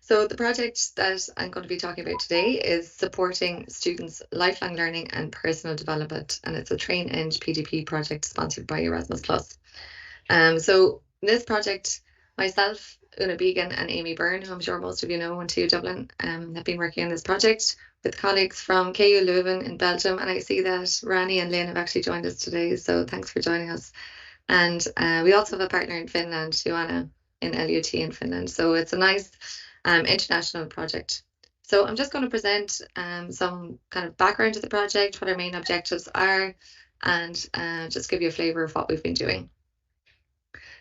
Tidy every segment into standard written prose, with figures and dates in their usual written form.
So the project that I'm going to be talking about today is supporting students' lifelong learning and personal development, and it's a TRAINeng PDP project sponsored by Erasmus Plus. So in this project, myself, Una Began, and Amy Byrne, who I'm sure most of you know, in TU Dublin, have been working on this project with colleagues from KU Leuven in Belgium, and I see that Rani and Lynn have actually joined us today, so thanks for joining us. And we also have a partner in Finland, Joanna, in LUT in Finland. So it's a nice international project. So I'm just going to present some kind of background to the project, what our main objectives are, and just give you a flavour of what we've been doing.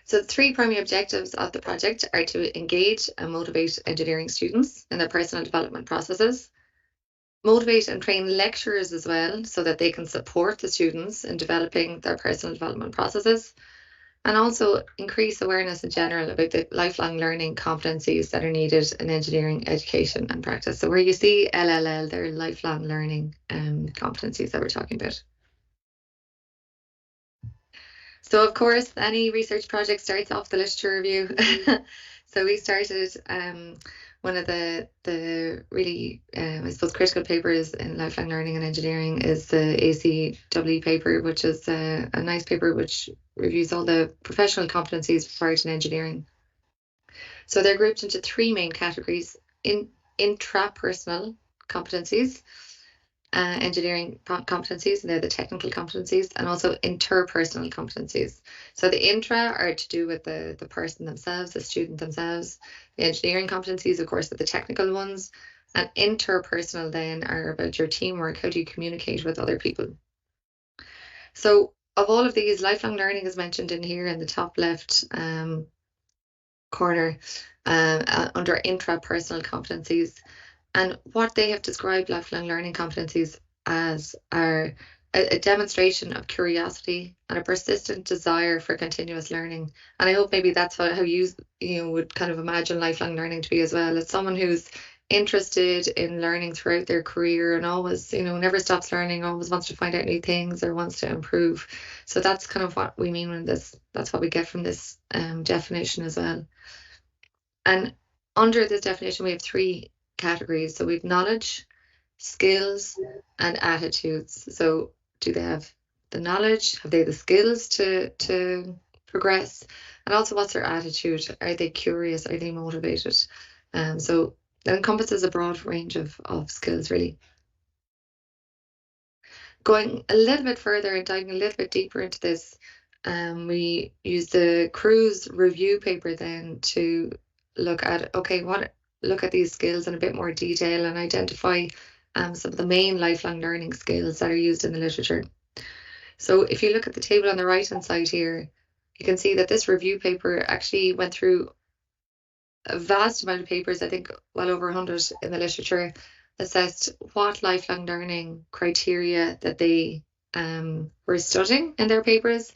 So the three primary objectives of the project are to engage and motivate engineering students in their personal development processes, motivate and train lecturers as well so that they can support the students in developing their personal development processes, and also increase awareness in general about the lifelong learning competencies that are needed in engineering education and practice. So where you see LLL, they're lifelong learning competencies that we're talking about. So of course, any research project starts off the literature review. So we started one of the really, I suppose, critical papers in lifelong learning and engineering is the ACEE paper, which is a nice paper which reviews all the professional competencies required in engineering. So they're grouped into three main categories: intrapersonal competencies, engineering competencies, and they're the technical competencies, and also interpersonal competencies. So the intra are to do with the person themselves, the student themselves. The engineering competencies, of course, are the technical ones. And interpersonal then are about your teamwork. How do you communicate with other people? So of all of these, lifelong learning is mentioned in here in the top left corner under intrapersonal competencies. And what they have described lifelong learning competencies as are a demonstration of curiosity and a persistent desire for continuous learning. And I hope maybe that's how you would kind of imagine lifelong learning to be as well. It's someone who's interested in learning throughout their career and always, never stops learning, always wants to find out new things or wants to improve. So that's kind of what we mean with this. That's what we get from this definition as well. And under this definition, we have three categories. So we've knowledge, skills, and attitudes. So do they have the knowledge? Have they the skills to progress? And also, what's their attitude? Are they curious? Are they motivated? So that encompasses a broad range of skills, really. Going a little bit further and diving a little bit deeper into this, we use the Cruise review paper then to look at, look at these skills in a bit more detail and identify some of the main lifelong learning skills that are used in the literature. So if you look at the table on the right hand side here, you can see that this review paper actually went through a vast amount of papers, I think well over 100 in the literature, assessed what lifelong learning criteria that they were studying in their papers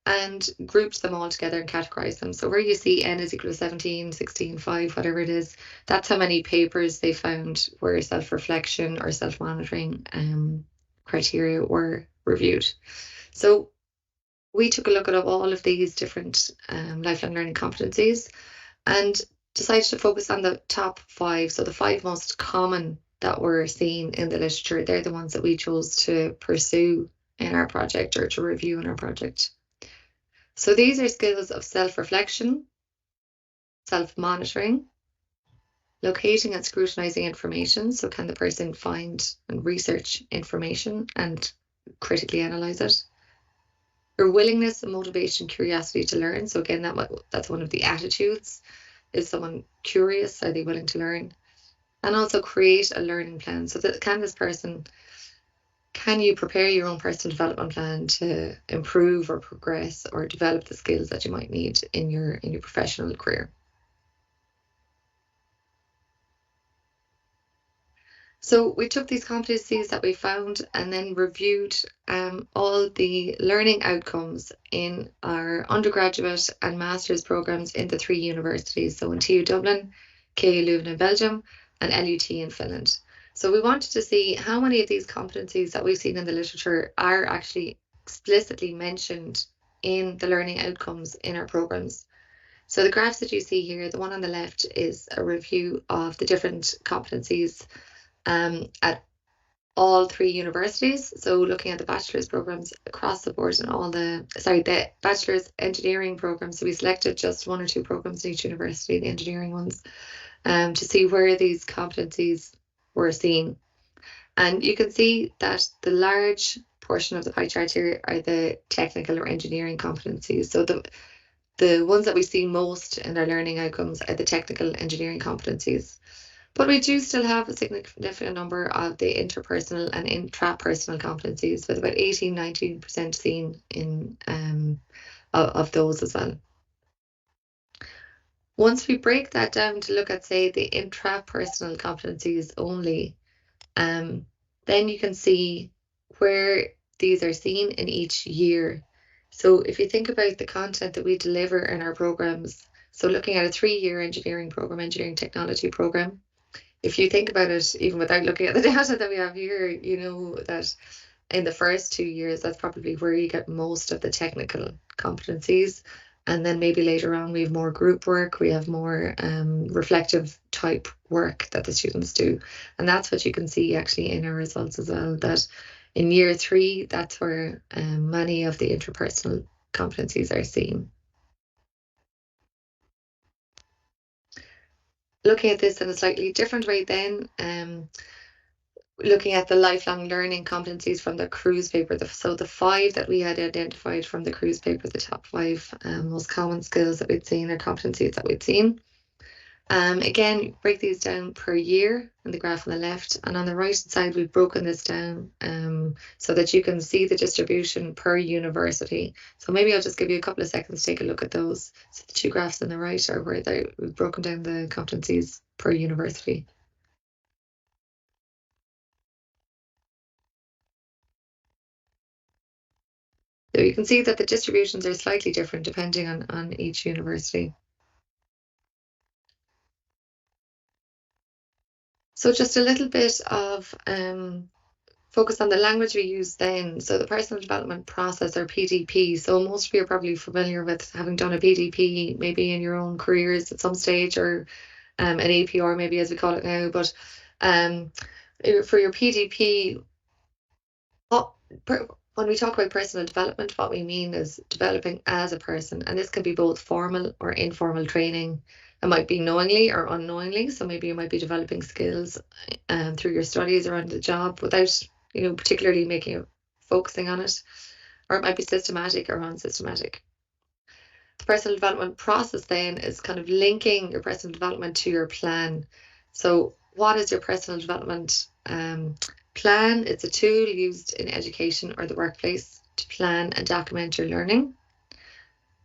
and grouped them all together and categorized them. So where you see n is equal to 17, 16, 5, whatever it is, that's how many papers they found where self-reflection or self-monitoring criteria were reviewed. So we took a look at all of these different lifelong learning competencies and decided to focus on the top 5. So the 5 most common that were seen in the literature, they're the ones that we chose to pursue in our project or to review in our project. So these are skills of self-reflection, self-monitoring, locating and scrutinizing information. So can the person find and research information and critically analyze it? Your willingness and motivation, curiosity to learn. So again, that's one of the attitudes. Is someone curious? Are they willing to learn? And also create a learning plan. So that can you prepare your own personal development plan to improve or progress or develop the skills that you might need in your professional career? So we took these competencies that we found and then reviewed all the learning outcomes in our undergraduate and master's programs in the 3 universities. So in TU Dublin, KU Leuven in Belgium, and LUT in Finland. So we wanted to see how many of these competencies that we've seen in the literature are actually explicitly mentioned in the learning outcomes in our programs. So the graphs that you see here, the one on the left is a review of the different competencies at all 3 universities. So looking at the bachelor's programs across the board and the bachelor's engineering programs. So we selected just 1 or 2 programs in each university, the engineering ones, to see where these competencies were seen. And you can see that the large portion of the pie chart here are the technical or engineering competencies. So the ones that we see most in our learning outcomes are the technical engineering competencies. But we do still have a significant number of the interpersonal and intrapersonal competencies, with about 18-19% seen in of those as well. Once we break that down to look at, say, the intrapersonal competencies only, then you can see where these are seen in each year. So if you think about the content that we deliver in our programs, so looking at a 3-year engineering program, engineering technology program, if you think about it, even without looking at the data that we have here, you know that in the first 2 years, that's probably where you get most of the technical competencies. And then maybe later on, we have more group work, we have more reflective type work that the students do. And that's what you can see actually in our results as well, that in year 3, that's where many of the interpersonal competencies are seen. Looking at this in a slightly different way then, looking at the lifelong learning competencies from the cruise paper. So the 5 that we had identified from the cruise paper, the top 5 most common skills that we'd seen or competencies that we'd seen. Again, break these down per year in the graph on the left, and on the right side we've broken this down so that you can see the distribution per university. So maybe I'll just give you a couple of seconds to take a look at those. So the 2 graphs on the right are where we've broken down the competencies per university. So you can see that the distributions are slightly different depending on each university. So just a little bit of focus on the language we use then. So the personal development process, or PDP. So most of you are probably familiar with having done a PDP maybe in your own careers at some stage, or an APR maybe as we call it now. But for your PDP, when we talk about personal development, what we mean is developing as a person. And this can be both formal or informal training. It might be knowingly or unknowingly. So maybe you might be developing skills through your studies or on the job without, particularly focusing on it. Or it might be systematic or unsystematic. The personal development process then is kind of linking your personal development to your plan. So what is your personal development plan? It's a tool used in education or the workplace to plan and document your learning.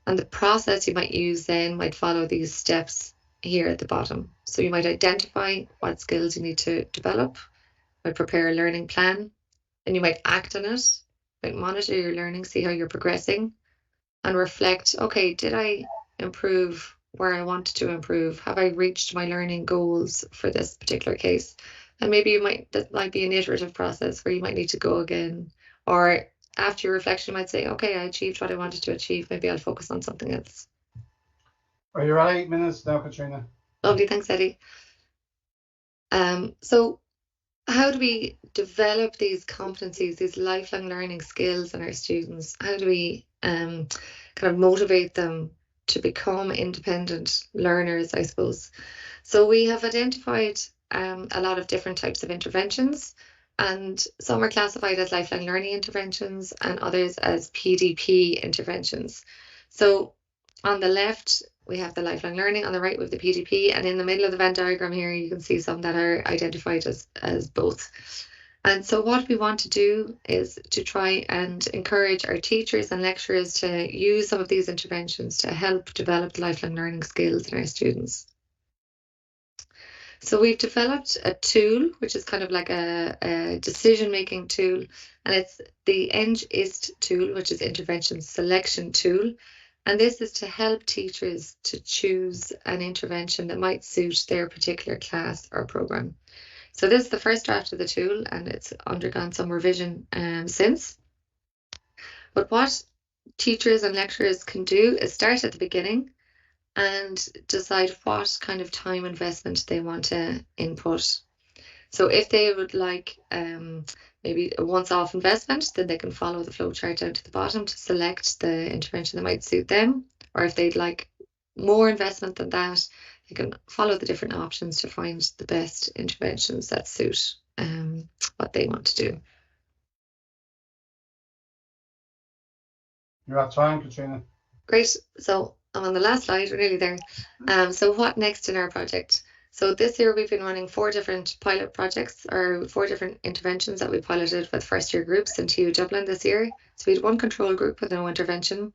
And the process you might use then might follow these steps here at the bottom. So you might identify what skills you need to develop, might prepare a learning plan, and you might act on it, might monitor your learning, see how you're progressing, and reflect, okay, did I improve where I wanted to improve? Have I reached my learning goals for this particular case? And maybe that might be an iterative process where you might need to go again. Or after your reflection, you might say, okay, I achieved what I wanted to achieve. Maybe I'll focus on something else. Are you at 8 minutes now, Katrina? Lovely, thanks, Eddie. So how do we develop these competencies, these lifelong learning skills in our students? How do we kind of motivate them to become independent learners, I suppose? So we have identified a lot of different types of interventions, and some are classified as lifelong learning interventions and others as PDP interventions. So on the left, we have the lifelong learning, on the right we have the PDP, and in the middle of the Venn diagram here you can see some that are identified as both. And so what we want to do is to try and encourage our teachers and lecturers to use some of these interventions to help develop the lifelong learning skills in our students. So we've developed a tool, which is kind of like a decision-making tool, and it's the ENG-IST tool, which is intervention selection tool. And this is to help teachers to choose an intervention that might suit their particular class or program. So this is the first draft of the tool, and it's undergone some revision since. But what teachers and lecturers can do is start at the beginning and decide what kind of time investment they want to input. So if they would like maybe a once-off investment, then they can follow the flow chart down to the bottom to select the intervention that might suit them. Or if they'd like more investment than that, they can follow the different options to find the best interventions that suit what they want to do. You're at time, Katrina. Great. So I'm on the last slide, we're nearly there. So what next in our project? So this year we've been running 4 different pilot projects, or 4 different interventions that we piloted with first year groups in TU Dublin this year. So we had one control group with no intervention.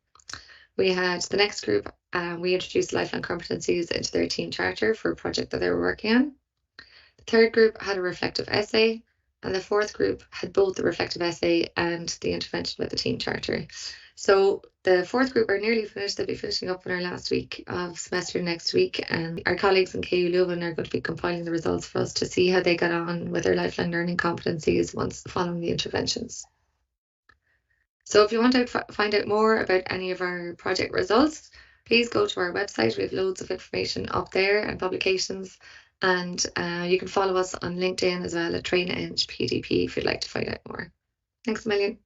We had the next group, we introduced lifelong competencies into their team charter for a project that they were working on. The third group had a reflective essay, and the fourth group had both the reflective essay and the intervention with the team charter. So the fourth group are nearly finished. They'll be finishing up in our last week of semester next week, and our colleagues in KU Leuven are going to be compiling the results for us to see how they got on with their lifelong learning competencies once following the interventions. So if you want to find out more about any of our project results, please go to our website. We have loads of information up there and publications, and you can follow us on LinkedIn as well at TRAINeng PDP if you'd like to find out more. Thanks a million.